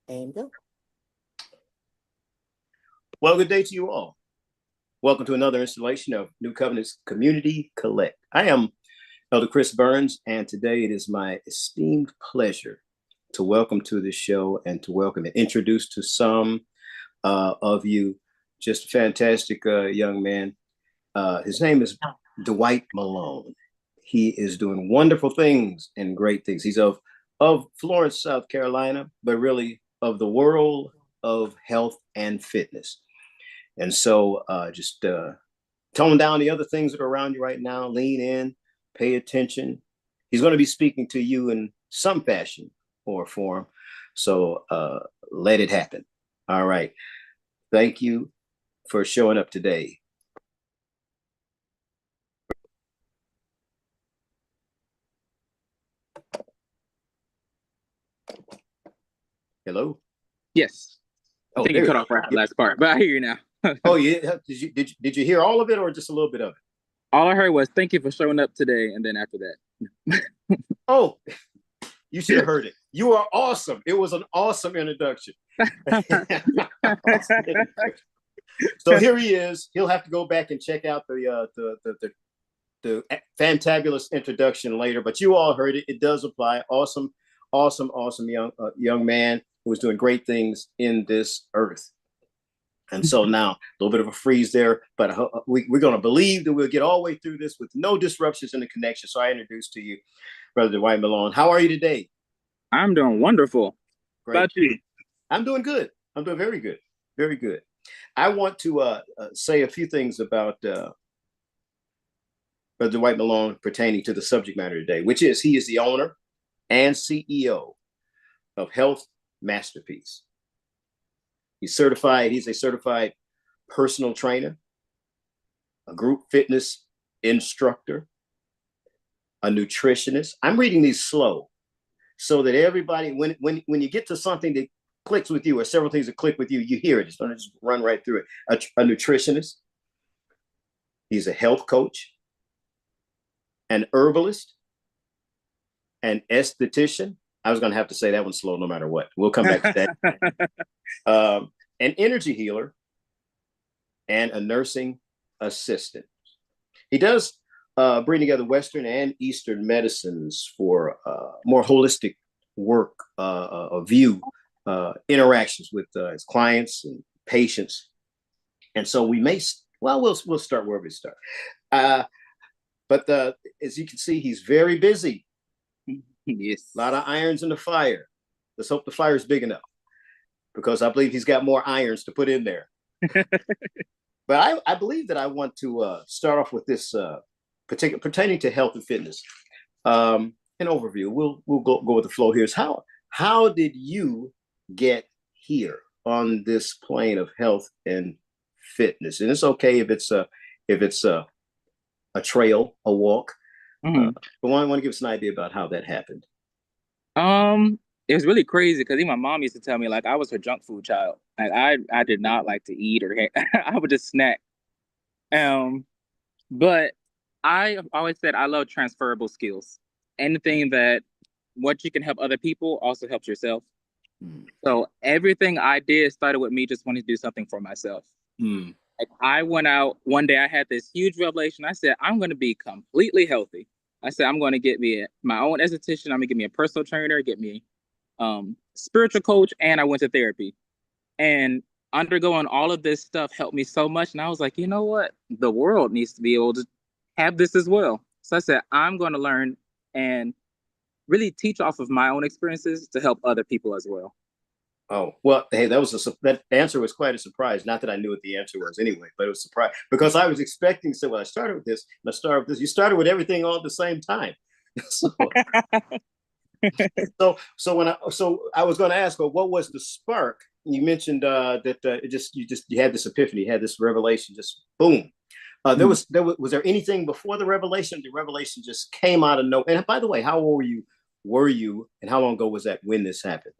And go. Well, good day to you all. Welcome to another installation of New Covenant's Community Collect. I am Elder Chris Burns, and today it is my esteemed pleasure to welcome to the show and to welcome and introduce to some of you just a fantastic young man. His name is Dwight Malone. He is doing wonderful things and great things. He's of Florence, South Carolina, but really of the world of health and fitness. And so just tone down the other things that are around you right now, lean in, pay attention. He's going to be speaking to you in some fashion or form. So let it happen. All right. Thank you for showing up today. Hello. Yes. I Oh, think it there. cut off right the last part, but I hear you now. Oh, yeah. Did you hear all of it or just a little bit of it? All I heard was thank you for showing up today, and then after that. Oh, you should have heard it. You are awesome. It was an awesome introduction. Awesome introduction. So here he is. He'll have to go back and check out the fantabulous introduction later. But you all heard it. It does apply. Awesome, awesome, awesome young man who is doing great things in this earth. And so now a little bit of a freeze there, but we're going to believe that we'll get all the way through this with no disruptions in the connection. So I introduce to you Brother Dwight Malone. How are you today? I'm doing wonderful. How Great. about you? I'm doing good. I'm doing very good. Very good. I want to say a few things about Brother Dwight Malone pertaining to the subject matter today, which is he is the owner and CEO of Health Masterpiece. He's certified. He's a certified personal trainer, a group fitness instructor, a nutritionist. I'm reading these slow so that everybody, when you get to something that clicks with you or several things that click with you, you hear it. It's going to just run right through it. A nutritionist. He's a health coach, an herbalist, an esthetician. I was going to have to say that one slow no matter what. We'll come back to that. An energy healer, and a nursing assistant. He does bring together Western and Eastern medicines for more holistic work, view interactions with his clients and patients. And so we'll start where we start. But as you can see, he's very busy. Yes. A lot of irons in the fire. Let's hope the fire is big enough because I believe he's got more irons to put in there. But I believe that I want to start off with this particular pertaining to health and fitness. An overview. We'll go with the flow here. Is how did you get here on this plane of health and fitness? And it's okay if it's a trail, a walk. Mm-hmm. But I want to give us an idea about how that happened. It was really crazy because even my mom used to tell me like I was her junk food child. Like I did not like to eat or I would just snack. Um, but I always said I love transferable skills. Anything that what you can help other people also helps yourself. Mm. So everything I did started with me just wanting to do something for myself. Mm. Like I went out one day, I had this huge revelation. I said, I'm going to be completely healthy. I said, I'm going to get me my own esthetician. I'm going to get me a personal trainer, get me spiritual coach, and I went to therapy. And undergoing all of this stuff helped me so much. And I was like, you know what? The world needs to be able to have this as well. So I said, I'm going to learn and really teach off of my own experiences to help other people as well. Oh, well, hey, that answer was quite a surprise. Not that I knew what the answer was anyway, but it was a surprise because I was expecting. So when I started with this, and I started with this, you started with everything all at the same time. so, so I was going to ask, well, what was the spark? You mentioned that you had this epiphany, you had this revelation, just boom. Was there anything before the revelation? The revelation just came out of nowhere. And by the way, how old were you, and how long ago was that when this happened?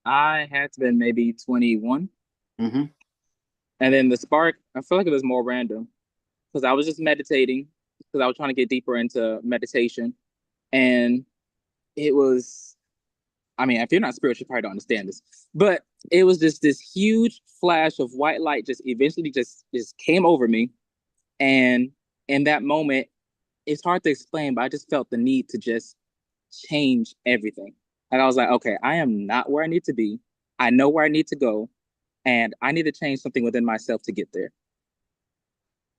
I had to been maybe 21. Mm-hmm. And then the spark, I feel like it was more random because I was just meditating because I was trying to get deeper into meditation. And it was I mean, if you're not spiritual, you probably don't understand this. But it was just this huge flash of white light just eventually just came over me. And in that moment, it's hard to explain, but I just felt the need to just change everything. And I was like, okay, I am not where I need to be. I know where I need to go, and I need to change something within myself to get there.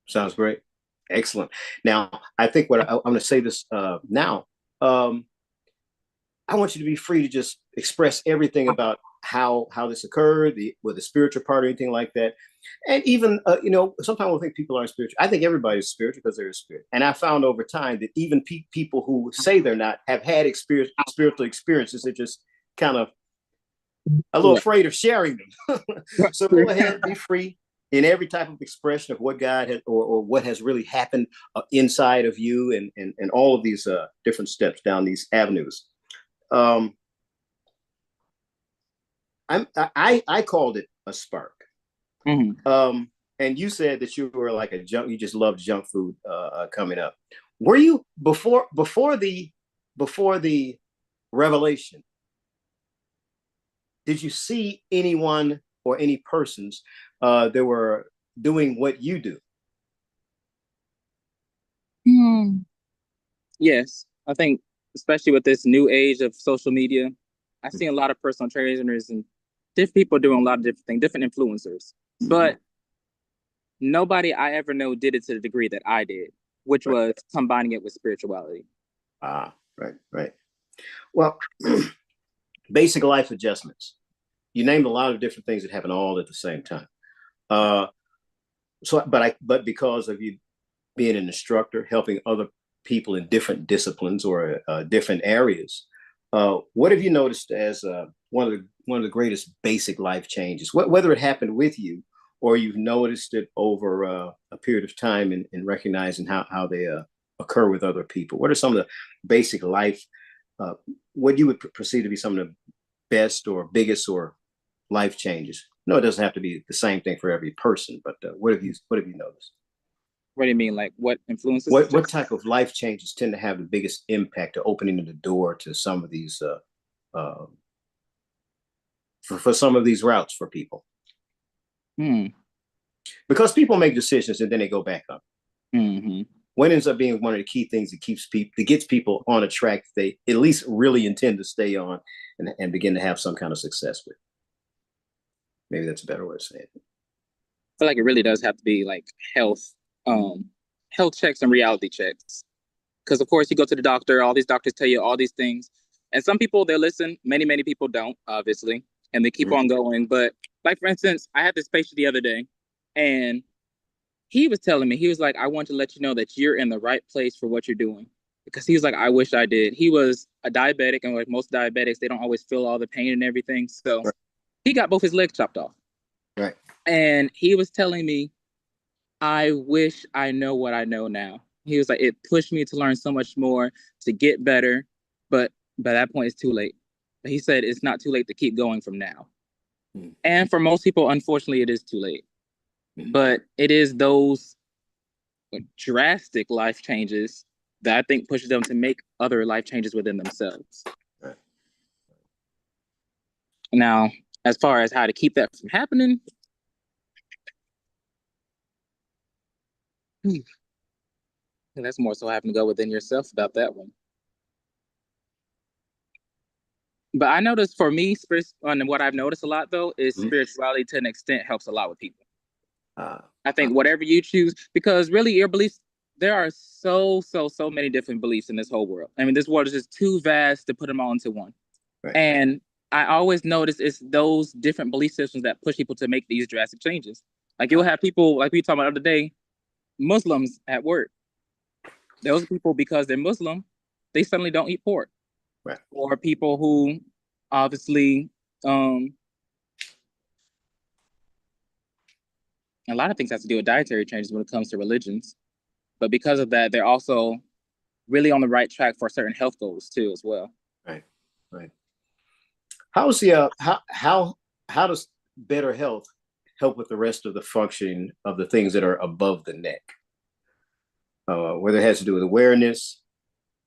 Sounds great. Excellent. Now, I think what I'm going to say this now. I want you to be free to just express everything about how this occurred, with the spiritual part or anything like that. And even, sometimes we'll think people aren't spiritual. I think everybody's spiritual because they're a spirit. And I found over time that even people who say they're not have had spiritual experiences. They're just kind of a little afraid of sharing them. So go ahead, be free in every type of expression of what God has or what has really happened inside of you and all of these different steps down these avenues. I called it a spark. Mm-hmm. And you said that you were like you just loved junk food coming up. Were you before the revelation? Did you see anyone or any persons that were doing what you do? Yes, I think especially with this new age of social media, I've seen a lot of personal trainers and different people doing a lot of different things, different influencers. But nobody I ever know did it to the degree that I did, which was combining it with spirituality. Right. Well, basic life adjustments. You named a lot of different things that happen all at the same time. But because of you being an instructor, helping other people in different disciplines or different areas, what have you noticed as one of the greatest basic life changes? Whether it happened with you or you've noticed it over a period of time and recognizing how they occur with other people. What are some of the basic life, what you would perceive to be some of the best or biggest or life changes? No, it doesn't have to be the same thing for every person, but what have you noticed? What do you mean? Like what influences? What type of life changes tend to have the biggest impact to opening the door to some of these for some of these routes for people? Because people make decisions and then they go back up. What ends up being one of the key things that gets people on a track they at least really intend to stay on and begin to have some kind of success with? Maybe that's a better way of saying it. I feel like it really does have to be like health checks and reality checks. Because of course you go to the doctor, all these doctors tell you all these things. And some people they'll listen, many people don't, obviously, and they keep on going. But like for instance, I had this patient the other day, and he was telling me, he was like, I want to let you know that you're in the right place for what you're doing. Because he was like, I wish I did. He was a diabetic, and like most diabetics, they don't always feel all the pain and everything. So he got both his legs chopped off. Right. And he was telling me, I wish I know what I know now. He was like, it pushed me to learn so much more, to get better. But by that point, it's too late. But he said it's not too late to keep going from now. And for most people, unfortunately, it is too late. But it is those drastic life changes that I think pushes them to make other life changes within themselves. Right. Now, as far as how to keep that from happening, that's more so having to go within yourself about that one. But I noticed for me, and what I've noticed a lot though is spirituality to an extent helps a lot with people. I think whatever you choose, because really your beliefs, there are so many different beliefs in this whole world. I mean, this world is just too vast to put them all into one. Right. And I always notice it's those different belief systems that push people to make these drastic changes. Like you'll have people, like we talked about the other day, Muslims at work. Those people, because they're Muslim, they suddenly don't eat pork. Right. Or people who obviously a lot of things have to do with dietary changes when it comes to religions. But because of that, they're also really on the right track for certain health goals too, as well. Right. How's the how does better health help with the rest of the functioning of the things that are above the neck? Whether it has to do with awareness,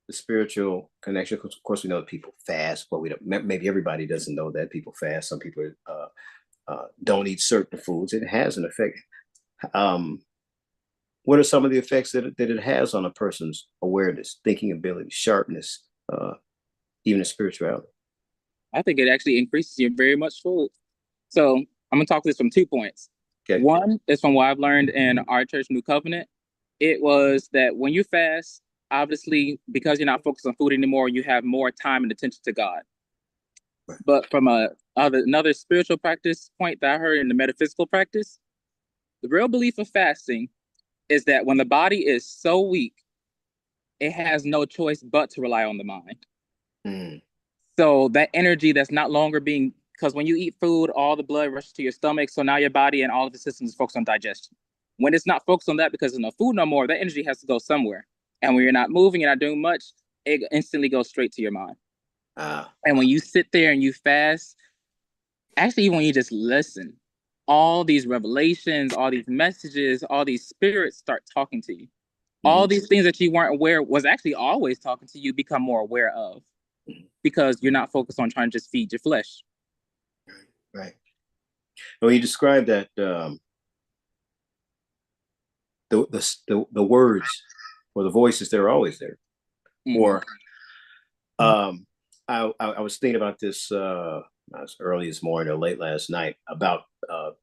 the spiritual connection. Of course, we know that people fast, but we don't. Maybe everybody doesn't know that people fast. Some people don't eat certain foods. It has an effect. Um, what are some of the effects that it has on a person's awareness, thinking ability, sharpness, even in spirituality? I think it actually increases your very much food. So I'm gonna talk this from 2 points. Okay. One is from what I've learned in our church New Covenant. It was that when you fast, obviously because you're not focused on food anymore, you have more time and attention to God. Right. But from another spiritual practice point that I heard in the metaphysical practice, the real belief of fasting is that when the body is so weak, it has no choice but to rely on the mind. Mm. So that energy that's not longer being, because when you eat food, all the blood rushes to your stomach. So now your body and all of the systems is focused on digestion. When it's not focused on that because there's no food no more, that energy has to go somewhere. And when you're not moving, you're not doing much, it instantly goes straight to your mind. And when you sit there and you fast, actually, when you just listen, all these revelations, all these messages, all these spirits start talking to you. All these things that you weren't aware was actually always talking to you become more aware of, because you're not focused on trying to just feed your flesh. Right. Well, you described that the words or the voices, they're always there. Or I was thinking about this as early this morning or late last night about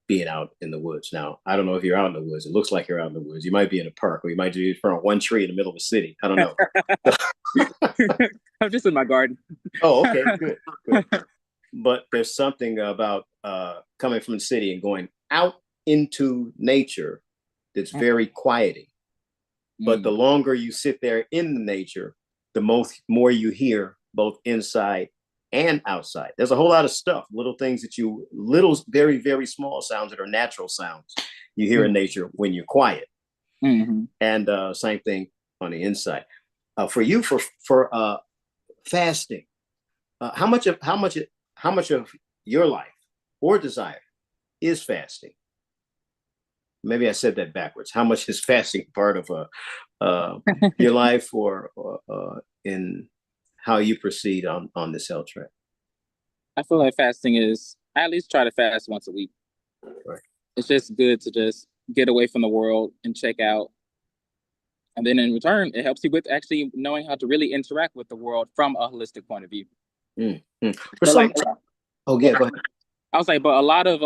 being out in the woods. Now, I don't know if you're out in the woods. It looks like you're out in the woods. You might be in a park, or you might be in front of one tree in the middle of a city. I don't know. I'm just in my garden. Oh, okay, good. But there's something about coming from the city and going out into nature that's very quieting. But the longer you sit there in the nature, the more you hear, both inside and outside. There's a whole lot of stuff, little things very, very small sounds that are natural sounds you hear in nature when you're quiet. And same thing on the inside. For you, for fasting, how much of your life or desire is fasting? Maybe I said that backwards. How much is fasting part of your life, or in how you proceed on this health track? I feel like fasting is, I at least try to fast once a week. Right. It's just good to just get away from the world and check out. And then in return, it helps you with actually knowing how to really interact with the world from a holistic point of view. For some, go ahead. I was like, but a lot of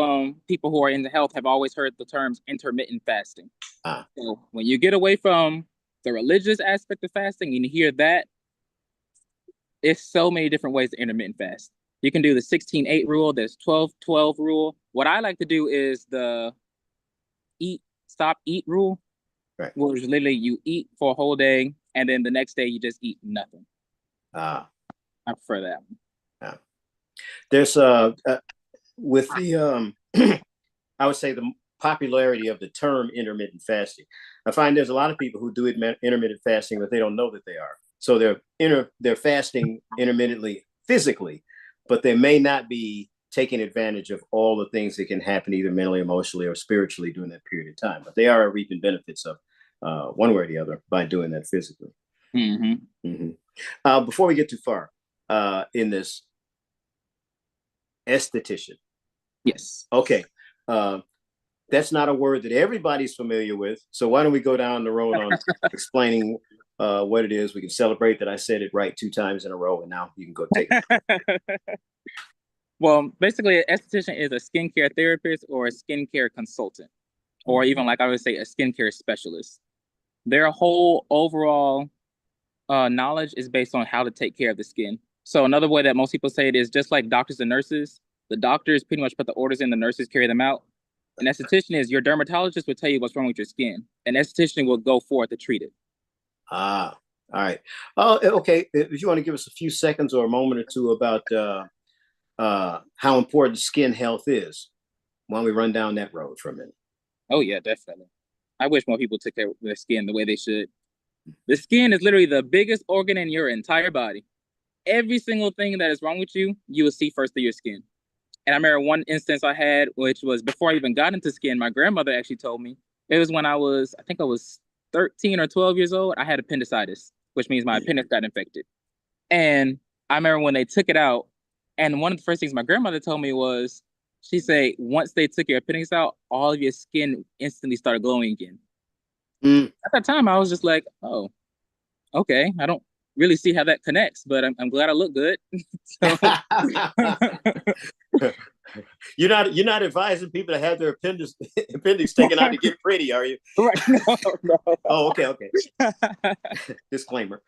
people who are into health have always heard the terms intermittent fasting. So when you get away from the religious aspect of fasting and you hear that, it's so many different ways to intermittent fast. You can do the 16-8 rule. There's 12-12 rule. What I like to do is the stop eat rule, which is literally you eat for a whole day and then the next day you just eat nothing. I prefer that one. There's with the I would say the popularity of the term intermittent fasting. I find there's a lot of people who do intermittent fasting, but they don't know that they are. So they're fasting intermittently physically, but they may not be taking advantage of all the things that can happen either mentally, emotionally, or spiritually during that period of time. But they are reaping benefits of one way or the other by doing that physically. Before we get too far in this, esthetician. Yes. Okay. That's not a word that everybody's familiar with. So why don't we go down the road on explaining what it is? We can celebrate that I said it right 2 times in a row, and now you can go take it. Well, basically, an esthetician is a skincare therapist or a skincare consultant, or even, like I would say, a skincare specialist. Their whole overall knowledge is based on how to take care of the skin. So another way that most people say it is just like doctors and nurses. The doctors pretty much put the orders in, the nurses carry them out. An esthetician is your dermatologist will tell you what's wrong with your skin. An esthetician will go forth to treat it. All right. Oh, okay. If you want to give us a few seconds or a moment or two about how important skin health is, why don't we run down that road for a minute? Oh, yeah, definitely. I wish more people took care of their skin the way they should. The skin is literally the biggest organ in your entire body. Every single thing that is wrong with you, you will see first through your skin. And I remember one instance I had, which was before I even got into skin, my grandmother actually told me. It was when I think I was 13 or 12 years old. I had appendicitis. which means my appendix got infected. And I remember when they took it out, and one of the first things my grandmother told me was, she said, once they took your appendix out, all of your skin instantly started glowing again. At that time, I was just like, oh, okay. I don't really see how that connects, but I'm glad I look good. So You're not advising people to have their appendix taken out to get pretty, are you? right. No. Oh, okay. Disclaimer.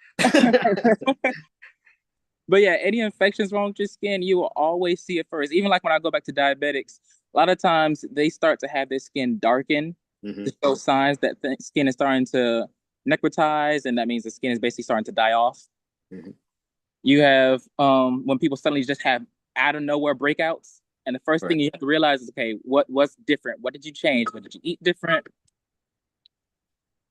But yeah, any infections wrong with your skin, you will always see it first. Even like when I go back to diabetics, a lot of times they start to have their skin darken to show signs that the skin is starting to necrotize, and that means the skin is basically starting to die off. You have when people suddenly just have out of nowhere breakouts, and the first thing you have to realize is, okay, what's different? What did you change? What did you eat different?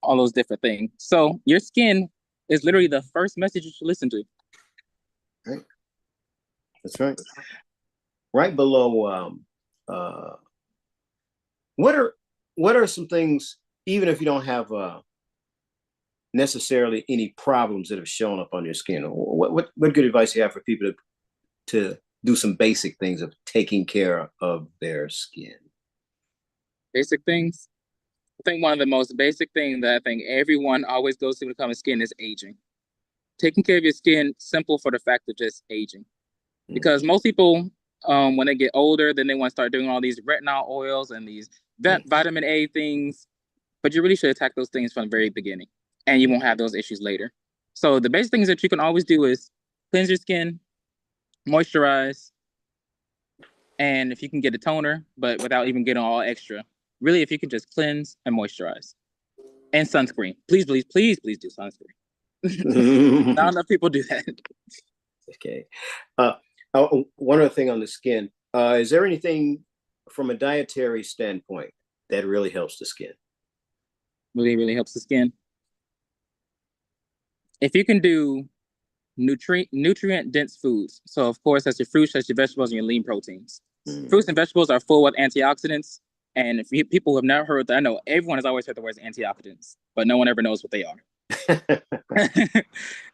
All those different things. So your skin is literally the first message you should listen to. Right. That's right. Right below, what are some things, even if you don't have necessarily any problems that have shown up on your skin? What good advice do you have for people to do some basic things of taking care of their skin? Basic things. I think one of the most basic things that I think everyone always goes to when it comes to skin is aging. Taking care of your skin, simple for the fact of just aging. Because most people, when they get older, then they want to start doing all these retinol oils and these vitamin A things. But you really should attack those things from the very beginning, and you won't have those issues later. So the basic things that you can always do is cleanse your skin, moisturize, and if you can get a toner, but without even getting all extra. Really, if you can just cleanse and moisturize. And sunscreen. Please do sunscreen. Not enough people do that. Okay. One other thing on the skin. Is there anything from a dietary standpoint that really helps the skin? Really helps the skin. If you can do nutrient dense foods, so of course that's your fruits, that's your vegetables, and your lean proteins. Fruits and vegetables are full with antioxidants, and if people who have never heard that, I know everyone has always heard the words antioxidants, but no one ever knows what they are.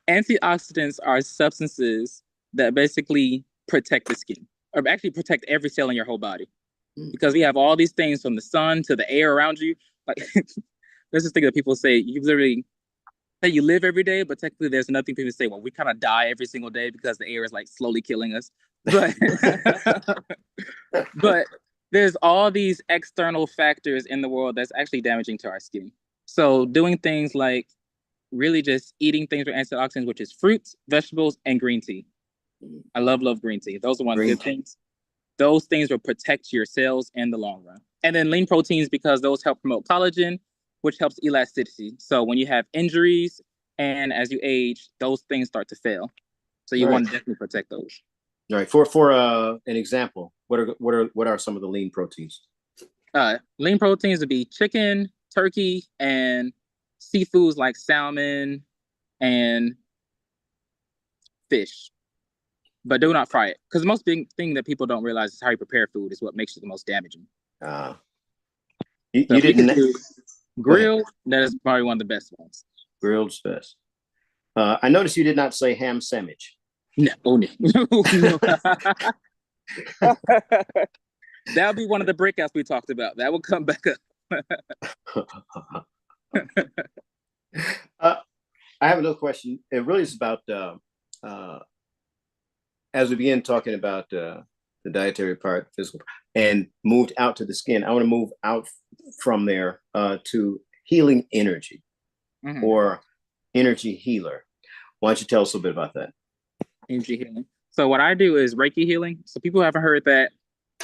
Antioxidants are substances that basically protect the skin, or actually protect every cell in your whole body, because we have all these things from the sun to the air around you. Like there's this thing that people say, you literally say you live every day, but technically there's nothing people say, well, we kind of die every single day because the air is like slowly killing us. But but there's all these external factors in the world that's actually damaging to our skin. So doing things like really just eating things with antioxidants, which is fruits, vegetables, and green tea. I love green tea. Those are one of the good things. Those things will protect your cells in the long run. And then lean proteins, because those help promote collagen, which helps elasticity. So when you have injuries and as you age, those things start to fail. So you want to definitely protect those. All right. For an example, what are some of the lean proteins? Lean proteins would be chicken, turkey, and seafoods like salmon and fish. But do not fry it, because the most big thing that people don't realize is how you prepare food is what makes it the most damaging. You didn't do grilled. That is probably one of the best ones. Grilled's best. I noticed you did not say ham sandwich. No. That'll be one of the breakouts we talked about. That will come back up. I have another question. It really is about as we begin talking about the dietary part, physical, and moved out to the skin. I want to move out from there to healing energy or energy healer. Why don't you tell us a little bit about that? Energy healing. So what I do is Reiki healing. So people haven't heard that.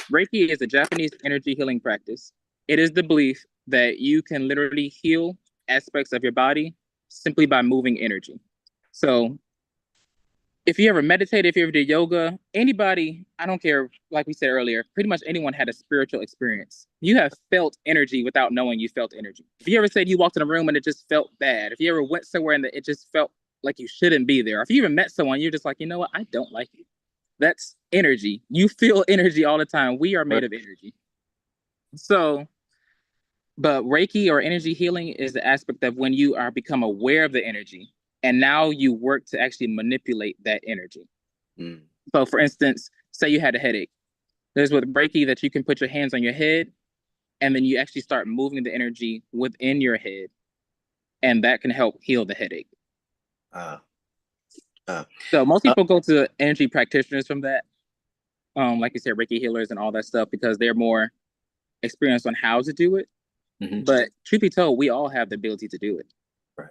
Reiki is a Japanese energy healing practice. It is the belief that you can literally heal aspects of your body simply by moving energy. So if you ever meditate, if you ever did yoga, anybody, I don't care, like we said earlier, pretty much anyone had a spiritual experience. You have felt energy without knowing you felt energy. If you ever said you walked in a room and it just felt bad, if you ever went somewhere and it just felt like you shouldn't be there, if you even met someone, you're just like, you know what, I don't like you. That's energy. You feel energy all the time. We are made of energy. So, but Reiki or energy healing is the aspect of when you are become aware of the energy. And now you work to actually manipulate that energy. Mm. So for instance, say you had a headache. There's with Reiki that you can put your hands on your head and then you actually start moving the energy within your head, and that can help heal the headache. Uh, uh, So most uh, people go to energy practitioners from that, like you said, Reiki healers and all that stuff, because they're more experienced on how to do it. mhm. But truth be told, we all have the ability to do it. Right.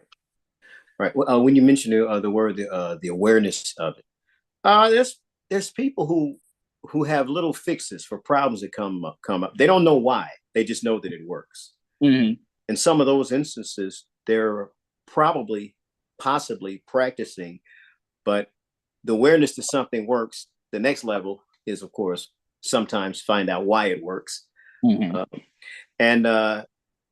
Right. Well, when you mentioned the word the awareness of it, there's people who have little fixes for problems that come up. They don't know why. They just know that it works. Mm-hmm. In some of those instances, they're probably possibly practicing, but the awareness that something works. The next level is, of course, sometimes find out why it works. Mm-hmm. And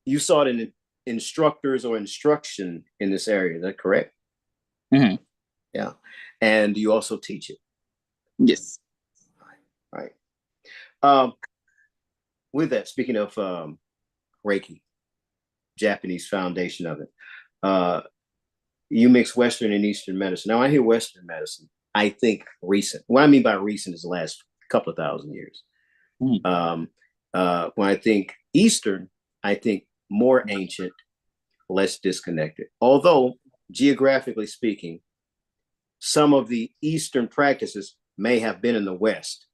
you saw it in instructors or instruction in this area. Is that correct? Mm-hmm. Yeah. And you also teach it. Yes. Right. Um, with that, speaking of Reiki, Japanese foundation of it, you mix Western and Eastern medicine. Now, I hear Western medicine, I think recent. What I mean by recent is the last couple of thousand years. Mm-hmm. When I think Eastern, I think more ancient, less disconnected. Although, geographically speaking, some of the Eastern practices may have been in the West,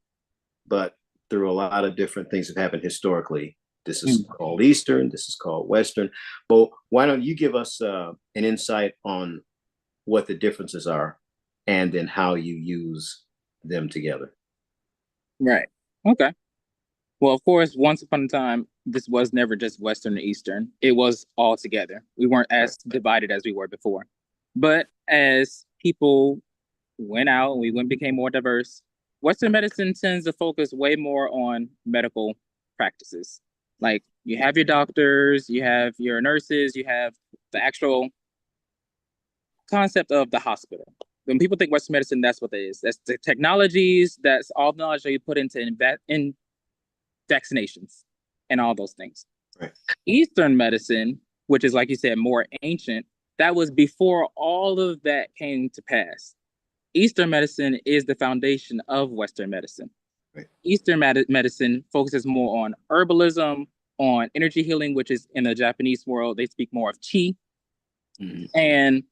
but through a lot of different things that happened historically, this is Mm-hmm. called Eastern, this is called Western. But why don't you give us an insight on what the differences are and then how you use them together? Right. Okay. Well, of course, once upon a time, this was never just Western and Eastern. It was all together. We weren't Right. as divided as we were before. But as people went out and we went became more diverse, Western medicine tends to focus way more on medical practices. Like you have your doctors, you have your nurses, you have the actual concept of the hospital. When people think Western medicine, that's what it is. That's the technologies, that's all the knowledge that you put into in vaccinations and all those things. Right. Eastern medicine, which is like you said, more ancient, that was before all of that came to pass. Eastern medicine is the foundation of Western medicine. Right. Eastern medicine focuses more on herbalism, on energy healing, which is in the Japanese world, they speak more of qi. Mm-hmm. And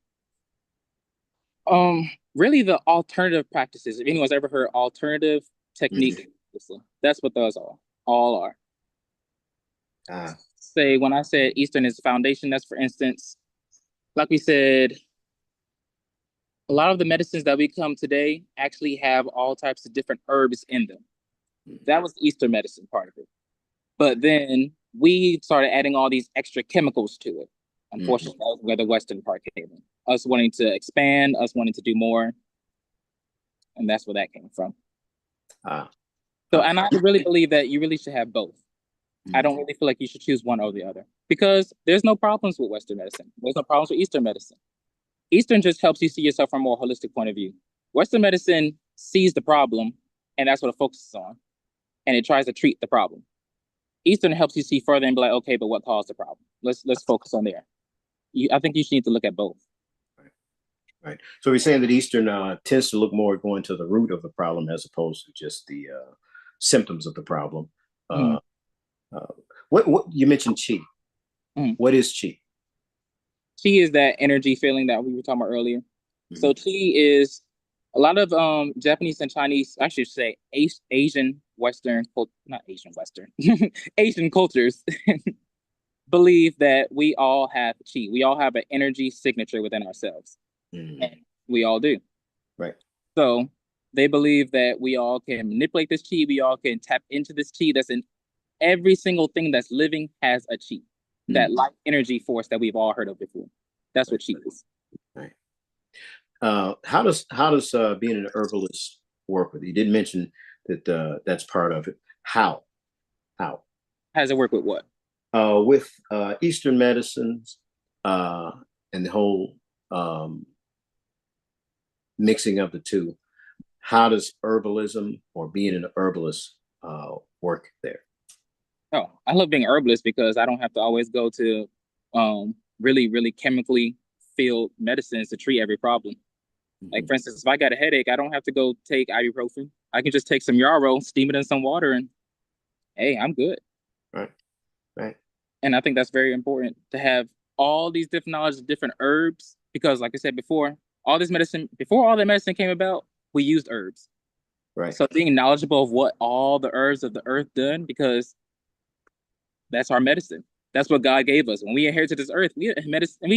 really the alternative practices. If anyone's ever heard alternative technique, Mm-hmm. that's what those all are. Say when I said Eastern is the foundation, that's for instance, like we said, a lot of the medicines that we come today actually have all types of different herbs in them. That was the Eastern medicine part of it. But then we started adding all these extra chemicals to it. Unfortunately, that was where the Western part came in. Us wanting to expand, us wanting to do more. And that's where that came from. So, and I really believe that you really should have both. I don't really feel like you should choose one or the other because there's no problems with Western medicine. There's no problems with Eastern medicine. Eastern just helps you see yourself from a more holistic point of view. Western medicine sees the problem, and that's what it focuses on, and it tries to treat the problem. Eastern helps you see further and be like, okay, but what caused the problem? Let's focus on there. I think you should need to look at both. Right. So we're saying that Eastern tends to look more at going to the root of the problem as opposed to just the symptoms of the problem. What you mentioned chi. What is chi? Chi is that energy feeling that we were talking about earlier. So chi is a lot of Japanese and Chinese, I should say Asian Western, not Asian Western, Asian cultures believe that we all have chi. We all have an energy signature within ourselves. And we all do. Right. So they believe that we all can manipulate this chi. We all can tap into this chi that's in every single thing that's living has a chi. That life energy force that we've all heard of before. That's what chi is. Right. How does being an herbalist work with you? You didn't mention that that's part of it. How? How does it work with what? With Eastern medicines and the whole mixing of the two. How does herbalism or being an herbalist work there? Oh, I love being herbalist because I don't have to always go to really, really chemically field medicines to treat every problem. Like, for instance, if I got a headache, I don't have to go take ibuprofen. I can just take some yarrow, steam it in some water, and hey, I'm good. Right. Right. And I think that's very important to have all these different knowledge of different herbs, because like I said before, before all that medicine came about, we used herbs. Right. So being knowledgeable of what all the herbs of the earth done, because that's our medicine. That's what God gave us. When we inherited this earth, we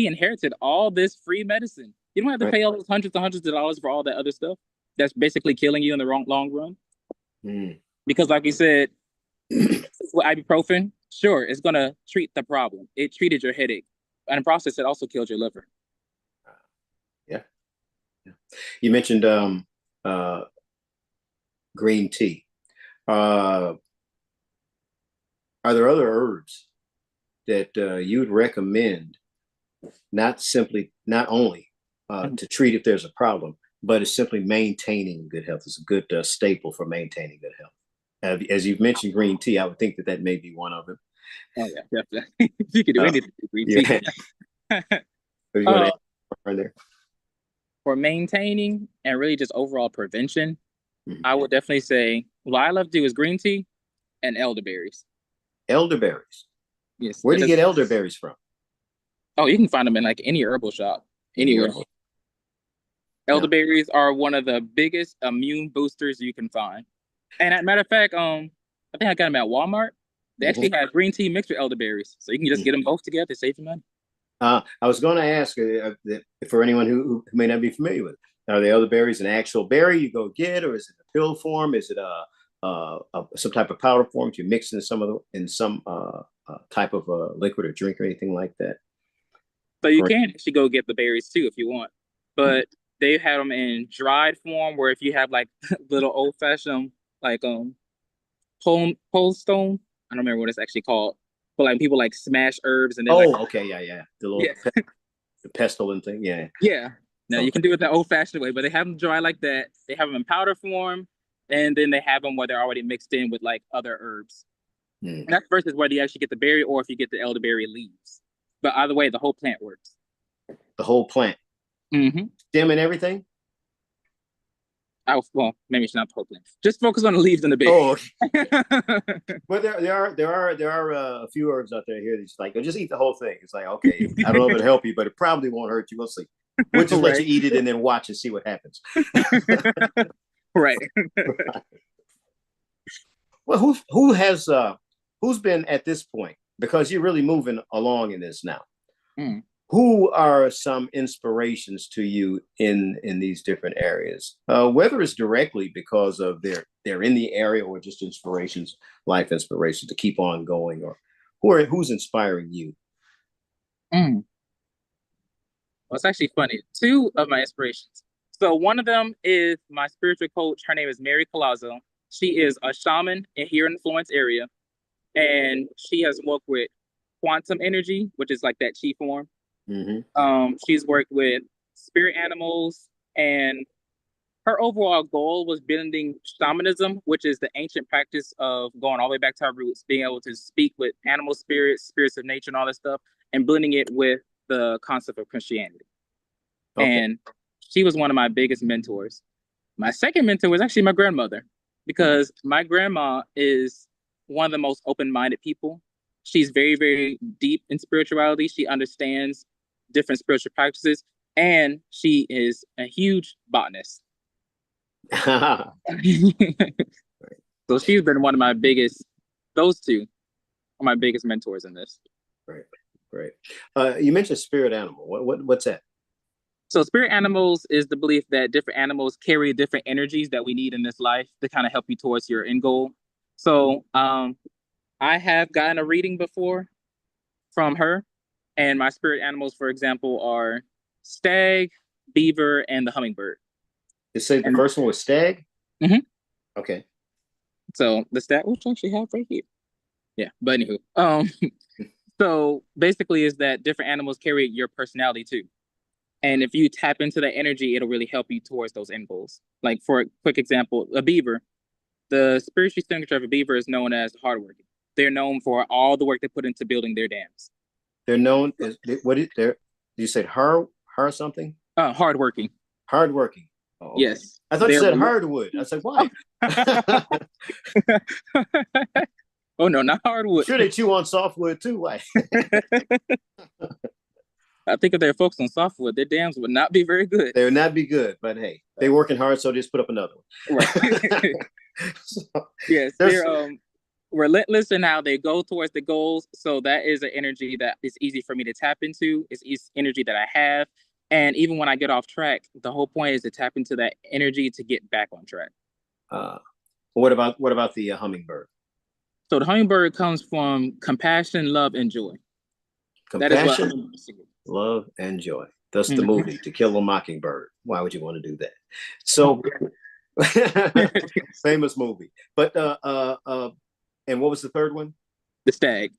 inherited all this free medicine. You don't have to Right. pay all those hundreds and hundreds of dollars for all that other stuff. That's basically killing you in the long run. Because like you said, with ibuprofen, sure, it's gonna treat the problem. It treated your headache. And in the process, it also killed your liver. Yeah. You mentioned green tea. Are there other herbs that you'd recommend, not only to treat if there's a problem, but it's simply maintaining good health? It's a good staple for maintaining good health. As you've mentioned green tea, I would think that that may be one of them. Oh yeah, definitely. You can do anything with green tea. You want to add there? For maintaining and really just overall prevention, I would definitely say what I love to do is green tea and elderberries. Elderberries. Yes. Where do you get elderberries from? Oh, you can find them in like any herbal shop, anywhere. Elderberries are one of the biggest immune boosters you can find. And as a matter of fact, I think I got them at Walmart. They actually have green tea mixed with elderberries, so you can just get them both together to save your money. I was going to ask for anyone who may not be familiar with it, are the elderberries an actual berry you go get, or is it a pill form? Is it some type of powder form you mix in some type of liquid or drink or anything like that? So you can actually go get the berries too if you want, but they have them in dried form, where if you have like little old fashioned like pole stone, I don't remember what it's actually called, but like people like smash herbs and then the little the pestle and thing, Now you can do it the old fashioned way, but they have them dry like that. They have them in powder form, and then they have them where they're already mixed in with like other herbs. And that's versus whether you actually get the berry or if you get the elderberry leaves. But either way, the whole plant works. The whole plant, stem and everything. Well, maybe it's not the whole plant. Just focus on the leaves and the berry. Oh, okay. Well, there are a few herbs out there here that's like, just eat the whole thing. It's like, okay, I don't know if it'll help you, but it probably won't hurt you. We'll see. We'll just let you eat it and then watch and see what happens. Right. Well, who's been at this point, because you're really moving along in this now. Who are some inspirations to you in these different areas? Whether it's directly because of they're in the area, or just inspirations, life inspirations to keep on going, or who's inspiring you? Well, it's actually funny. Two of my inspirations. So one of them is my spiritual coach. Her name is Mary Colazzo. She is a shaman here in the Florence area, and she has worked with quantum energy, which is like that chi form. She's worked with spirit animals, and her overall goal was blending shamanism, which is the ancient practice of going all the way back to our roots, being able to speak with animal spirits, spirits of nature, and all that stuff, and blending it with the concept of Christianity. And she was one of my biggest mentors. My second mentor was actually my grandmother, because my grandma is one of the most open-minded people. She's very, very deep in spirituality. She understands different spiritual practices, and she is a huge botanist. So she's been one of my biggest, those two are my biggest mentors in this. Right. You mentioned spirit animal. What's that? So spirit animals is the belief that different animals carry different energies that we need in this life to kind of help you towards your end goal. So I have gotten a reading before from her, and my spirit animals, for example, are stag, beaver, and the hummingbird. You say the first one was stag? Okay. So the stag, which I actually have right here. Yeah, but anywho, so basically is that different animals carry your personality too. And if you tap into that energy, it'll really help you towards those end goals. Like for a quick example, a beaver, the spiritual signature of a beaver is known as hardworking. They're known for all the work they put into building their dams. They're known as you said Her something? Hardworking. Hardworking. Oh, okay. Yes. I thought you said hardwood. I said, why? Oh no, not hardwood. Sure, they chew on softwood too. Why? I think if they're focused on softwood, their dams would not be very good. They would not be good, but hey, they're working hard, so just put up another one. Right. So, yes, they're relentless in how they go towards the goals. So that is an energy that is easy for me to tap into. It's energy that I have. And even when I get off track, the whole point is to tap into that energy to get back on track. What about the hummingbird? So the hummingbird comes from compassion, love, and joy. Compassion, love, and joy. Thus the movie To Kill a Mockingbird. Why would you want to do that? So famous movie. But and what was the third one? The stag.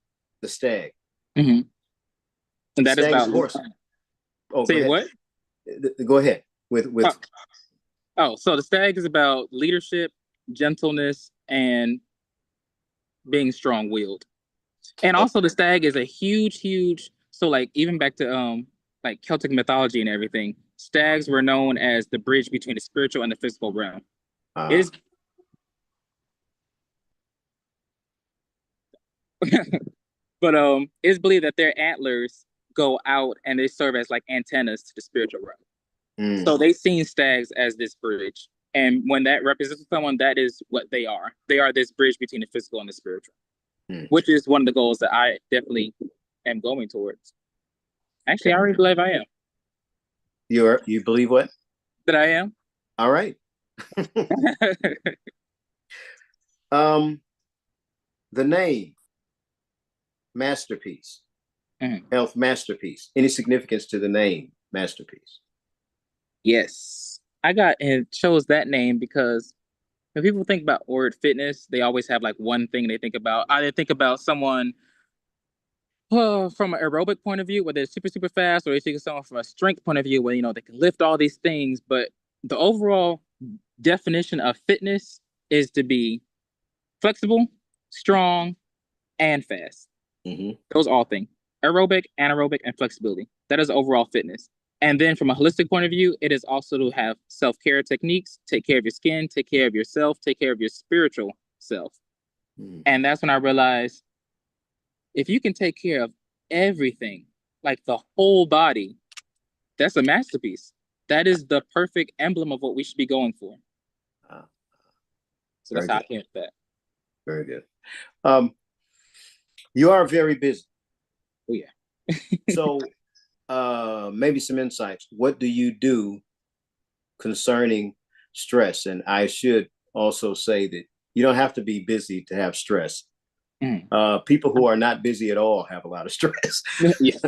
The stag. Mm-hmm. And that is about horse. Oh, say what? Go ahead with. So the stag is about leadership, gentleness, and being strong-willed. And also the stag is a huge. So like even back to like Celtic mythology and everything, stags were known as the bridge between the spiritual and the physical realm. But it's believed that their antlers go out and they serve as like antennas to the spiritual realm. So they seen stags as this bridge. And when that represents someone, that is what they are. They are this bridge between the physical and the spiritual, which is one of the goals that I definitely am going towards. Actually, I already believe I am. You believe what? That I am. All right. The name Masterpiece, Health Masterpiece. Any significance to the name Masterpiece? Yes, I got and chose that name because when people think about word fitness, they always have like one thing they think about. Either think about someone from an aerobic point of view, where they're super fast, or they think of someone from a strength point of view, where they can lift all these things. But the overall definition of fitness is to be flexible, strong, and fast. Those all things: aerobic, anaerobic, and flexibility. That is overall fitness. And then from a holistic point of view, it is also to have self-care techniques, take care of your skin, take care of yourself, take care of your spiritual self. And that's when I realized if you can take care of everything, like the whole body, that's a masterpiece. That is the perfect emblem of what we should be going for. So that's how I came with that. Very good. You are very busy. Oh, yeah. So maybe some insights. What do you do concerning stress? And I should also say that you don't have to be busy to have stress. People who are not busy at all have a lot of stress. Yeah.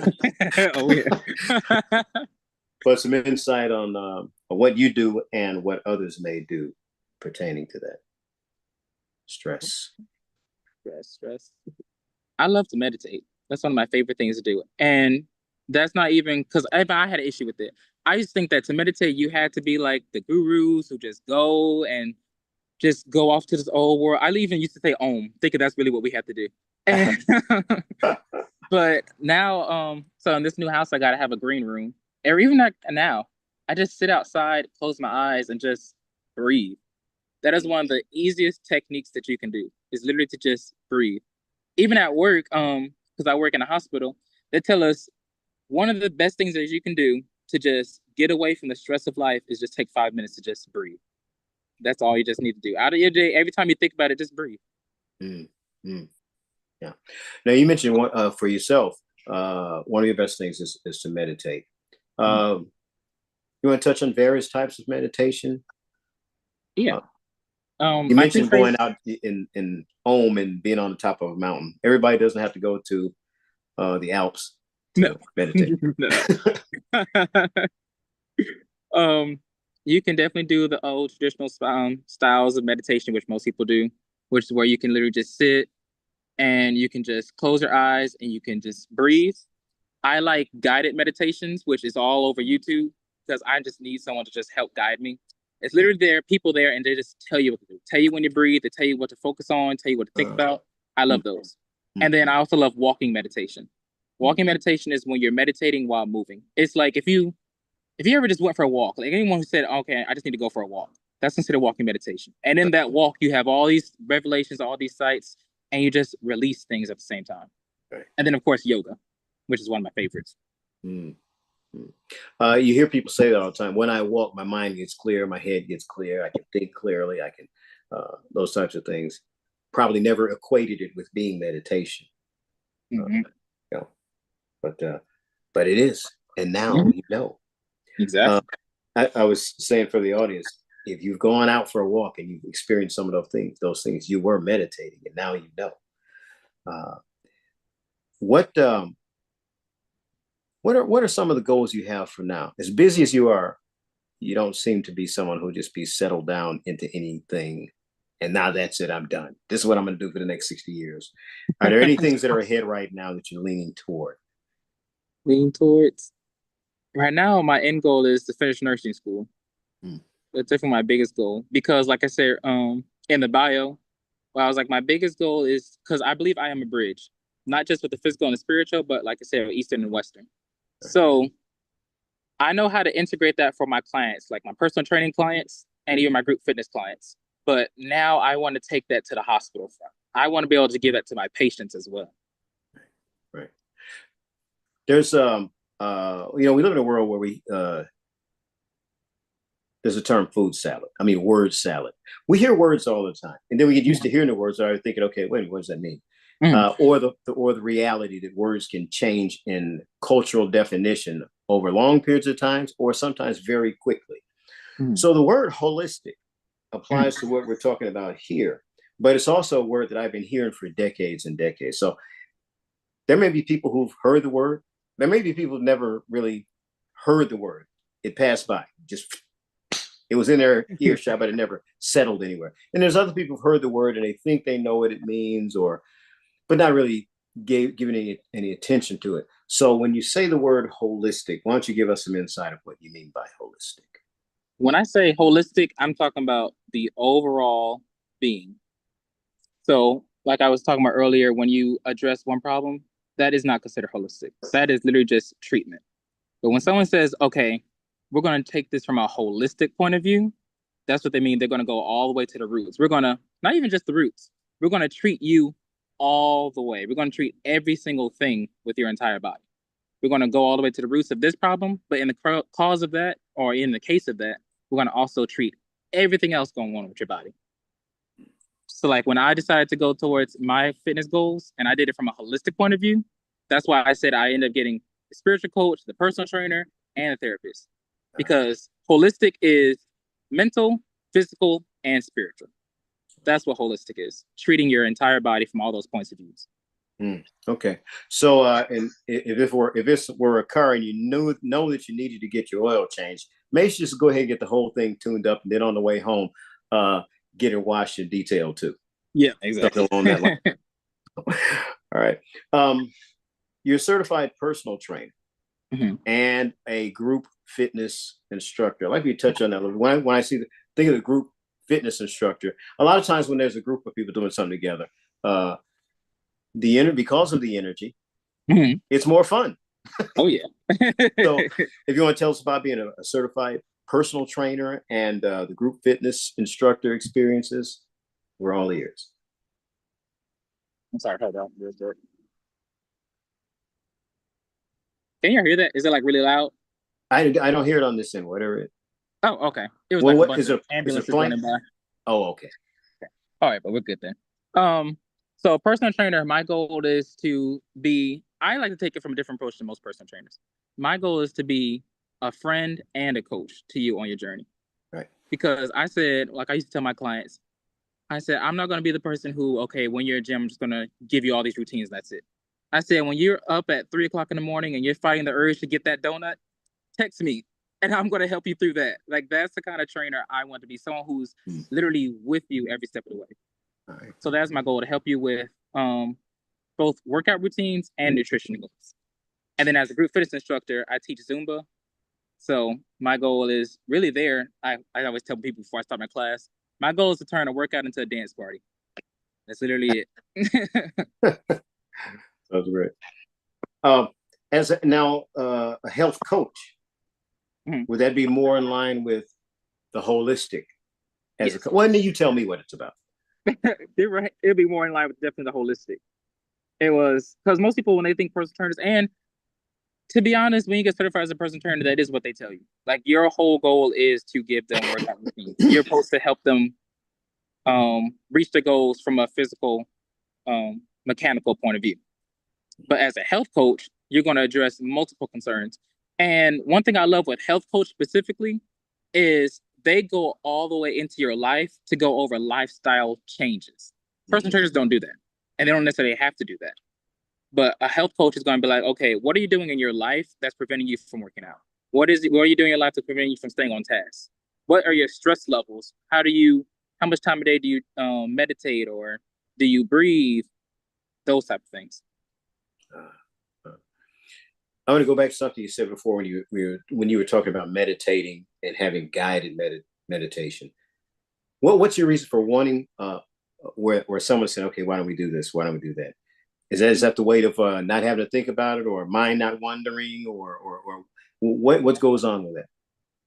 Oh, yeah. But some insight on what you do and what others may do pertaining to that. Stress. I love to meditate. That's one of my favorite things to do. And that's not even because I had an issue with it. I just think that to meditate, you had to be like the gurus who just go off to this old world. I even used to say Om, thinking that's really what we have to do. And but now, so in this new house, I gotta have a green room. Or even now, I just sit outside, close my eyes, and just breathe. That is one of the easiest techniques that you can do. Is literally to just breathe. Even at work, because I work in a hospital, they tell us one of the best things that you can do to just get away from the stress of life is just take 5 minutes to just breathe. That's all you just need to do. Out of your day, every time you think about it, just breathe. Yeah. Now you mentioned one for yourself. One of your best things is to meditate. You want to touch on various types of meditation? Yeah. You mentioned going out in Om and being on the top of a mountain. Everybody doesn't have to go to the Alps to meditate. You can definitely do the old traditional styles of meditation, which most people do, which is where you can literally just sit and you can just close your eyes and you can just breathe. I like guided meditations, which is all over YouTube, because I just need someone to just help guide me. It's literally people there, and they just tell you what to do. Tell you when you breathe, they tell you what to focus on, tell you what to think about. I love those. And then I also love walking meditation. Walking meditation is when you're meditating while moving. It's like if you if you ever just went for a walk, like anyone who said, okay, I just need to go for a walk, that's considered walking meditation. And in that walk, you have all these revelations, all these sights, and you just release things at the same time. Right. And then, of course, yoga, which is one of my favorites. Mm. You hear people say that all the time. When I walk, my mind gets clear, my head gets clear. I can think clearly. I can those types of things. Probably never equated it with being meditation. Mm-hmm. You know, but it is, and now Mm-hmm. you know. Exactly. I was saying for the audience, if you've gone out for a walk and you've experienced some of those things, you were meditating, and now you know. What what are some of the goals you have for now? As busy as you are, you don't seem to be someone who just be settled down into anything. And now that's it. I'm done. This is what I'm going to do for the next 60 years. Are there any things that are ahead right now that you're leaning toward? Leaning towards right now, my end goal is to finish nursing school. That's definitely my biggest goal because, like I said, in the bio, well, I was like, my biggest goal is because I believe I am a bridge, not just with the physical and the spiritual, but like I said, Eastern and Western. So I know how to integrate that for my clients, like my personal training clients and even my group fitness clients. But now I want to take that to the hospital front. I want to be able to give that to my patients as well. Right. There's we live in a world where there's a term food salad. I mean, word salad. We hear words all the time, and then we get used to hearing the words. And I was thinking, okay, wait, what does that mean? Or the reality that words can change in cultural definition over long periods of times, or sometimes very quickly. So the word holistic applies to what we're talking about here, but it's also a word that I've been hearing for decades and decades. So there may be people who've heard the word. There may be people who've never really heard the word. It passed by, just it was in their earshot, but it never settled anywhere. And there's other people who've heard the word and they think they know what it means, but not really giving any attention to it. So when you say the word holistic, why don't you give us some insight of what you mean by holistic? When I say holistic, I'm talking about the overall being. So, like I was talking about earlier, when you address one problem, that is not considered holistic. That is literally just treatment. But when someone says, okay, we're going to take this from a holistic point of view, that's what they mean. They're going to go all the way to the roots. We're going to, not even just the roots, we're going to treat you all the way. We're going to treat every single thing with your entire body. We're going to go all the way to the roots of this problem, but in the cause of that, or in the case of that, we're going to also treat everything else going on with your body. So like when I decided to go towards my fitness goals and I did it from a holistic point of view, that's why I said I ended up getting the spiritual coach, the personal trainer, and a therapist. Because holistic is mental, physical, and spiritual. That's what holistic is, treating your entire body from all those points of views. Okay. So and if this were a car and you know that you needed to get your oil changed, maybe you just go ahead and get the whole thing tuned up and then on the way home, get it washed and detailed too. Yeah, exactly. Something along that line. All right. You're a certified personal trainer and a group fitness instructor. I'd like you to touch on that. When I think of the group fitness instructor, a lot of times when there's a group of people doing something together, because of the energy, it's more fun. Oh yeah. So if you want to tell us about being a certified personal trainer and the group fitness instructor experiences, we're all ears. I'm sorry, hold on. Can you hear that? Is it like really loud? I don't hear it on this end, whatever it. Oh, okay. It was like a bunch of ambulances running by. Oh, okay. All right, but we're good then. So personal trainer, my goal is to be, I like to take it from a different approach than most personal trainers. My goal is to be a friend and a coach to you on your journey. Right. Because I said, like I used to tell my clients, I said, I'm not going to be the person who, okay, when you're at gym, I'm just going to give you all these routines. That's it. I said, when you're up at 3:00 in the morning and you're fighting the urge to get that donut, text me and I'm going to help you through that. Like, that's the kind of trainer I want to be, someone who's literally with you every step of the way. Right. So that's my goal, to help you with both workout routines and nutrition goals. And then as a group fitness instructor, I teach Zumba. So my goal is really there. I always tell people before I start my class, my goal is to turn a workout into a dance party. That's literally it. That's great. As a health coach, Mhm. Would that be more in line with the holistic as Yes. a, well, then you tell me what it's about. You're right. It'd be more in line with definitely the holistic. It was because most people when they think personal trainers, and to be honest, when you get certified as a personal trainer, that is what they tell you. Like your whole goal is to give them workout routines. You're supposed to help them reach their goals from a physical, mechanical point of view. But as a health coach, you're going to address multiple concerns. And one thing I love with health coach specifically is they go all the way into your life to go over lifestyle changes. Personal trainers don't do that, and they don't necessarily have to do that. But a health coach is going to be like, okay, what are you doing in your life that's preventing you from working out? What are you doing in your life that's preventing you from staying on task? What are your stress levels? How much time a day do you meditate, or do you breathe? Those type of things. I want to go back to something you said before when you were talking about meditating and having guided meditation. What's your reason for wanting where someone said, okay, why don't we do this? Why don't we do that? Is that the weight of not having to think about it, or mind not wandering, or what goes on with that?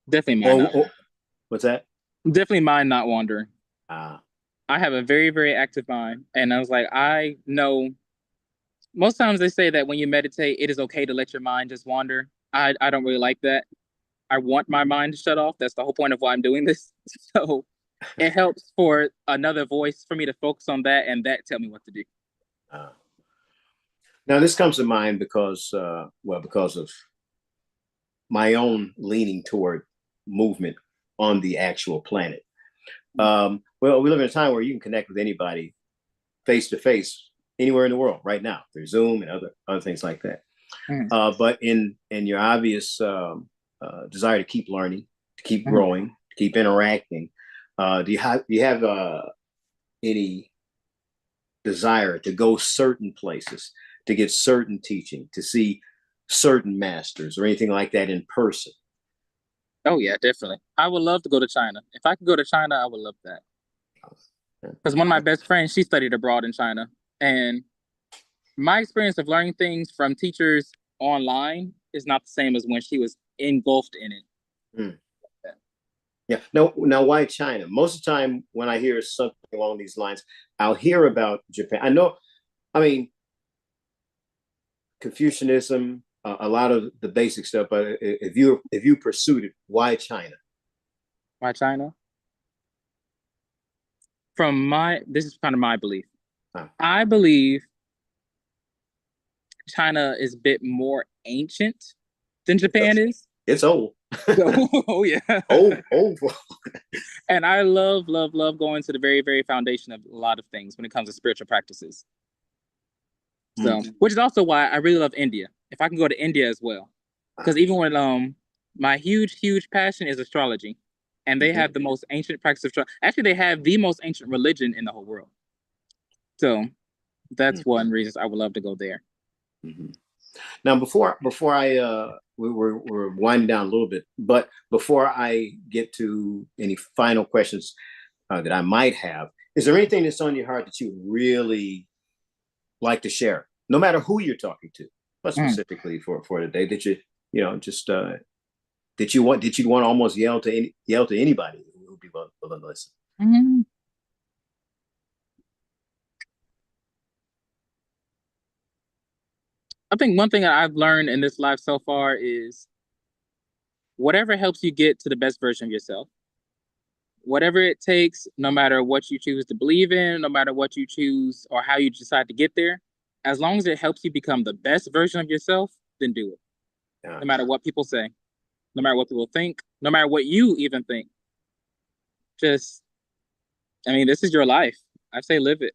Definitely mind not. What's that? Definitely mind not wandering. Ah, I have a very, very active mind. And I was like, I know most times they say that when you meditate, it is okay to let your mind just wander. I don't really like that. I want my mind to shut off. That's the whole point of why I'm doing this. So it helps for another voice for me to focus on that and that tell me what to do. now this comes to mind because because of my own leaning toward movement on the actual planet. Well, we live in a time where you can connect with anybody face to face anywhere in the world right now through Zoom and other things like that. But in your obvious desire to keep learning, to keep growing, to keep interacting, do you have any desire to go certain places, to get certain teaching, to see certain masters or anything like that in person? Oh yeah, definitely. I would love to go to China. If I could go to China, I would love that. Because one of my best friends, she studied abroad in China, and my experience of learning things from teachers online is not the same as when she was engulfed in it. Hmm. Yeah. No. Now, why China? Most of the time, when I hear something along these lines, I'll hear about Japan. I know. I mean, Confucianism, a lot of the basic stuff. But if you pursued it, why China? Why China? This is kind of my belief. Huh. I believe China is a bit more ancient than Japan is. It's old. Oh yeah. Old. And I love, love, love going to the very, very foundation of a lot of things when it comes to spiritual practices. So, which is also why I really love India. If I can go to India as well, because even when my huge, huge passion is astrology, and they have the most ancient practice of astrology. Actually, they have the most ancient religion in the whole world. So that's one reason I would love to go there. Now, before we're winding down a little bit, but before I get to any final questions that I might have, is there anything that's on your heart that you really like to share, no matter who you're talking to, but specifically for today, that just that you'd want to almost yell to anybody who would be willing to listen? I think one thing that I've learned in this life so far is whatever helps you get to the best version of yourself, whatever it takes, no matter what you choose to believe in, no matter what you choose or how you decide to get there, as long as it helps you become the best version of yourself, then do it. No matter what people say, no matter what people think, no matter what you even think. Just, I mean, this is your life. I say live it.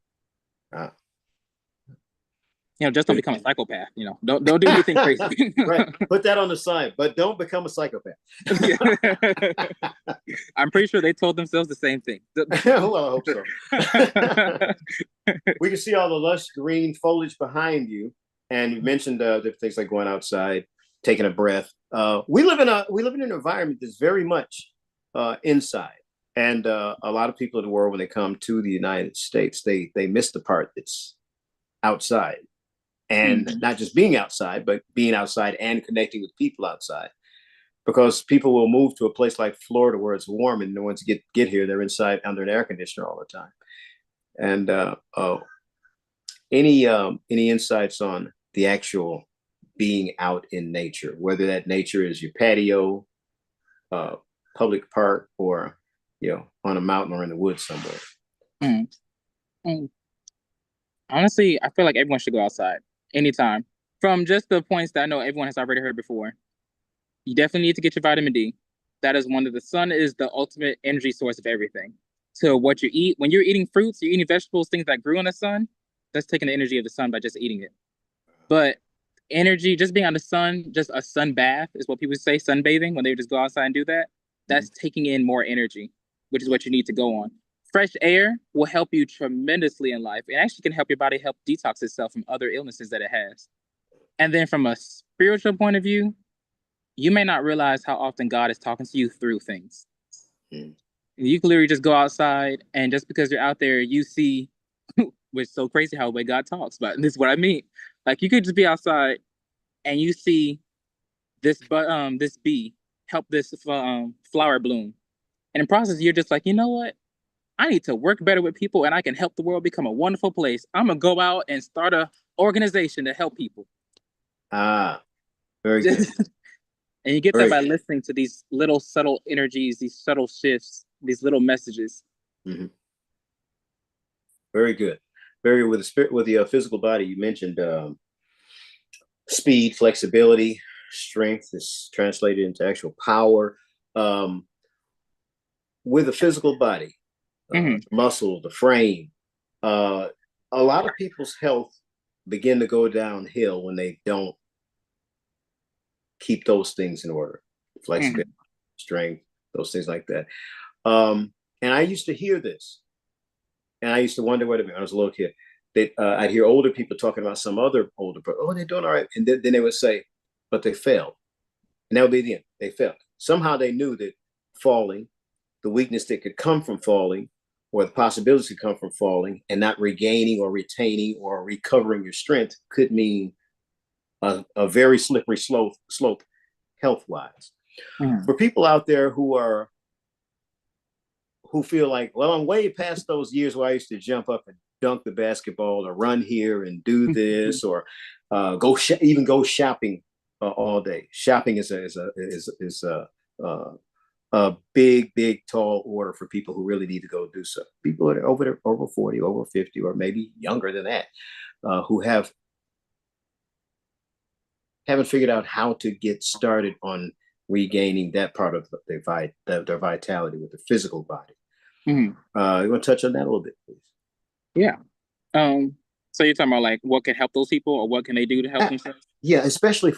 Just don't become a psychopath. Don't do anything crazy. Right. Put that on the side, but don't become a psychopath. I'm pretty sure they told themselves the same thing. Well, I hope so. We can see all the lush green foliage behind you, and you mentioned different things like going outside, taking a breath. We live in an environment that's very much inside, and a lot of people in the world, when they come to the United States, they miss the part that's outside. And not just being outside, but being outside and connecting with people outside. because people will move to a place like Florida where it's warm, and once you get here, they're inside under an air conditioner all the time. And any insights on the actual being out in nature, whether that nature is your patio, public park, or on a mountain or in the woods somewhere? Mm. Mm. Honestly, I feel like everyone should go outside anytime. From just the points that I know everyone has already heard before, you definitely need to get your vitamin D. That is one of the sun is the ultimate energy source of everything. So what you eat, when you're eating fruits, you're eating vegetables, things that grew in the sun, that's taking the energy of the sun by just eating it. But energy, just being on the sun, just a sun bath is what people say, sunbathing, when they just go outside and do that. That's taking in more energy, which is what you need to go on. Fresh air will help you tremendously in life. It actually can help your body help detox itself from other illnesses that it has. And then from a spiritual point of view, you may not realize how often God is talking to you through things. Mm. You can literally just go outside, and just because you're out there, you see, which is so crazy how the way God talks, but this is what I mean. Like you could just be outside and you see this bee help this flower bloom. And in the process, you're just like, you know what? I need to work better with people, and I can help the world become a wonderful place. I'm gonna go out and start a organization to help people. Ah, very good. And you get that Very by good. listening to these little subtle energies, these subtle shifts, these little messages. Mm-hmm. Very good. Very with the spirit, with the physical body. You mentioned speed, flexibility, strength is translated into actual power. Um, with the physical body, Mm-hmm. muscle, the frame, uh, a lot of people's health begin to go downhill when they don't keep those things in order. Flexibility, Mm-hmm. strength, those things like that. And I used to hear this, and I used to wonder, wait a minute, I was a little kid, that I'd hear older people talking about some other older, oh, they're doing all right. And then they would say, but they failed. And that would be the end. They failed. Somehow they knew that falling, the weakness that could come from falling, or the possibilities could come from falling, and not regaining or retaining or recovering your strength could mean a very slippery slope health wise. Mm-hmm. For people out there who feel like, well, I'm way past those years where I used to jump up and dunk the basketball or run here and do this or even go shopping all day. Shopping uh, a big tall order for people who really need to go do so. People that are over 40, over 50, or maybe younger than that, who haven't figured out how to get started on regaining that part of their vitality with the physical body. Mm-hmm. You want to touch on that a little bit, please? Yeah. So you're talking about like what can help those people, or what can they do to help themselves? Yeah, especially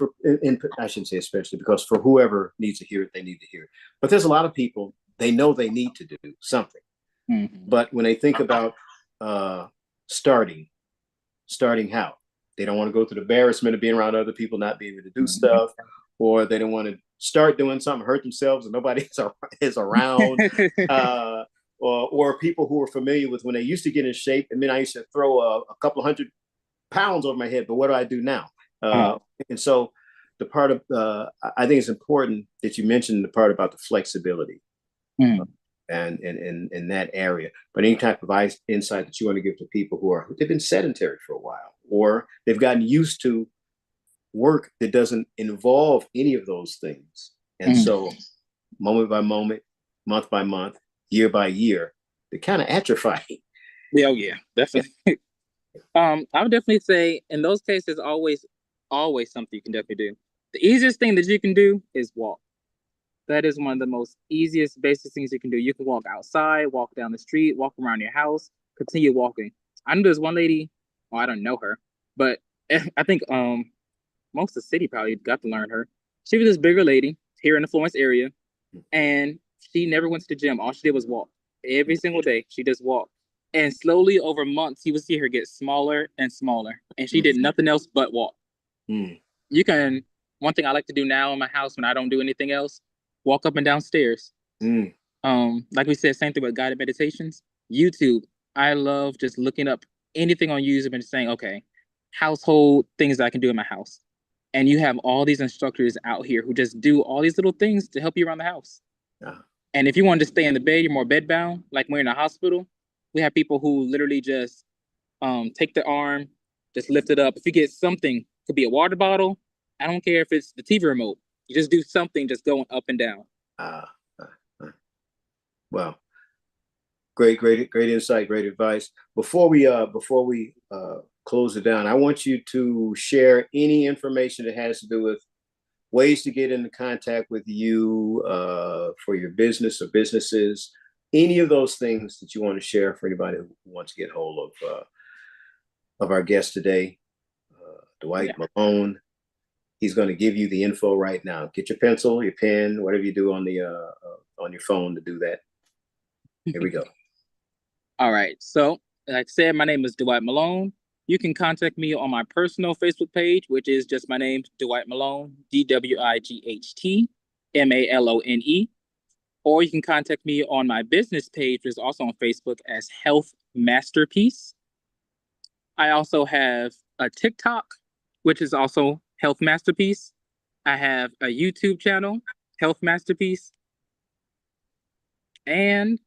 I shouldn't say especially, because for whoever needs to hear it, they need to hear it. But there's a lot of people, they know they need to do something. Mm-hmm. But when they think about starting how? They don't want to go through the embarrassment of being around other people, not being able to do stuff, or they don't want to start doing something, hurt themselves, and nobody is around. Or people who are familiar with when they used to get in shape. I mean, I used to throw a couple of 100 pounds over my head, but what do I do now? Uh-huh. And so the part of I think it's important that you mentioned the part about the flexibility Mm-hmm. and in that area. But any type of insight that you want to give to people they've been sedentary for a while, or they've gotten used to work that doesn't involve any of those things, and Mm-hmm. so moment by moment, month by month, year by year, they're kind of atrophying. Yeah, oh yeah, definitely. I would definitely say in those cases, always something you can definitely do. The easiest thing that you can do is walk. That is one of the most easiest, basic things you can do. You can walk outside, walk down the street, walk around your house, continue walking. I know there's one lady, well, I don't know her, but I think most of the city probably got to learn her. She was this bigger lady here in the Florence area, and she never went to the gym. All she did was walk. Every single day, she just walked. And slowly over months, you would see her get smaller and smaller. And she did nothing else but walk. Mm. You can, one thing I like to do now in my house when I don't do anything else, walk up and down stairs. Mm. Like we said, same thing with guided meditations. YouTube. I love just looking up anything on YouTube and just saying, okay, household things that I can do in my house. And you have all these instructors out here who just do all these little things to help you around the house. And if you want to stay in the bed, you're more bed bound, like when you're in a hospital, we have people who literally just take their arm, just lift it up. If you get something, could be a water bottle. I don't care if it's the TV remote. You just do something, just going up and down. Well, great insight, great advice. Before we close it down, I want you to share any information that has to do with ways to get into contact with you for your business or businesses. Any of those things that you want to share for anybody who wants to get hold of our guest today, Dwight Malone. He's going to give you the info right now. Get your pencil, your pen, whatever you do on your phone to do that. Here we go. All right. So, like I said, my name is Dwight Malone. You can contact me on my personal Facebook page, which is just my name, Dwight Malone, DWIGHT MALONE. Or you can contact me on my business page, which is also on Facebook as Health Masterpiece. I also have a TikTok, which is also Health Masterpiece. I have a YouTube channel, Health Masterpiece. And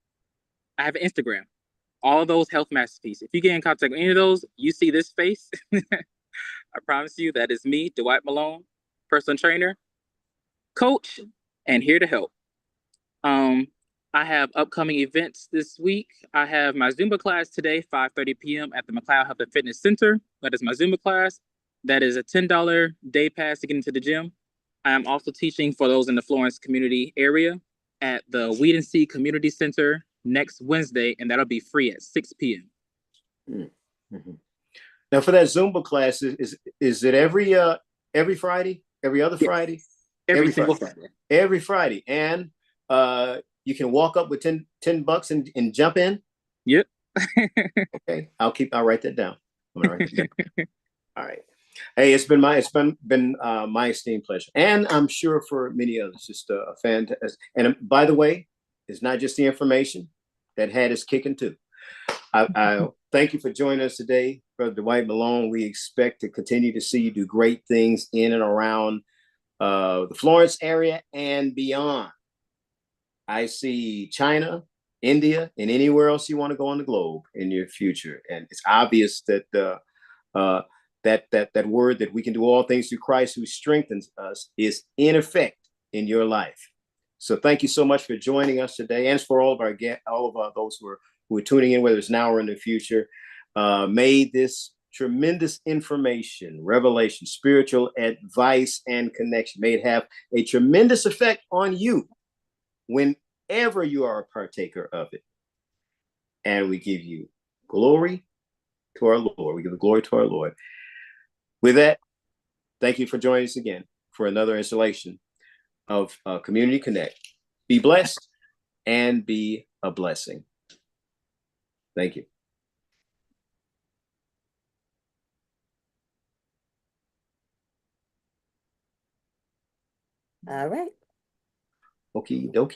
I have an Instagram. All of those Health Masterpiece. If you get in contact with any of those, you see this face. I promise you that is me, Dwight Malone, personal trainer, coach, and here to help. I have upcoming events this week. I have my Zumba class today, 5:30 p.m. at the McLeod Health and Fitness Center. That is my Zumba class. That is a $10 day pass to get into the gym. I am also teaching for those in the Florence community area at the Weed and Seed Community Center next Wednesday, and that'll be free at 6 p.m. Mm-hmm. Now, for that Zumba class, is it every Friday, every other Friday? Every single Friday. Every Friday. And you can walk up with $10 and jump in? Yep. Okay. I'll write that down. I'm gonna write that down. All right. Hey, it's been my esteemed pleasure. And I'm sure for many others, just a fantastic. And by the way, it's not just the information that had us kicking too. I thank you for joining us today, Brother Dwight Malone. We expect to continue to see you do great things in and around the Florence area and beyond. I see China, India, and anywhere else you want to go on the globe in your future. And it's obvious that that word that we can do all things through Christ who strengthens us is in effect in your life. So thank you so much for joining us today, and for all of those who are tuning in, whether it's now or in the future. May this tremendous information, revelation, spiritual advice, and connection, may it have a tremendous effect on you whenever you are a partaker of it. And we give you glory to our Lord. We give the glory to our Lord. With that, thank you for joining us again for another installation of Community Connect. Be blessed and be a blessing. Thank you. All right. Okie dokie.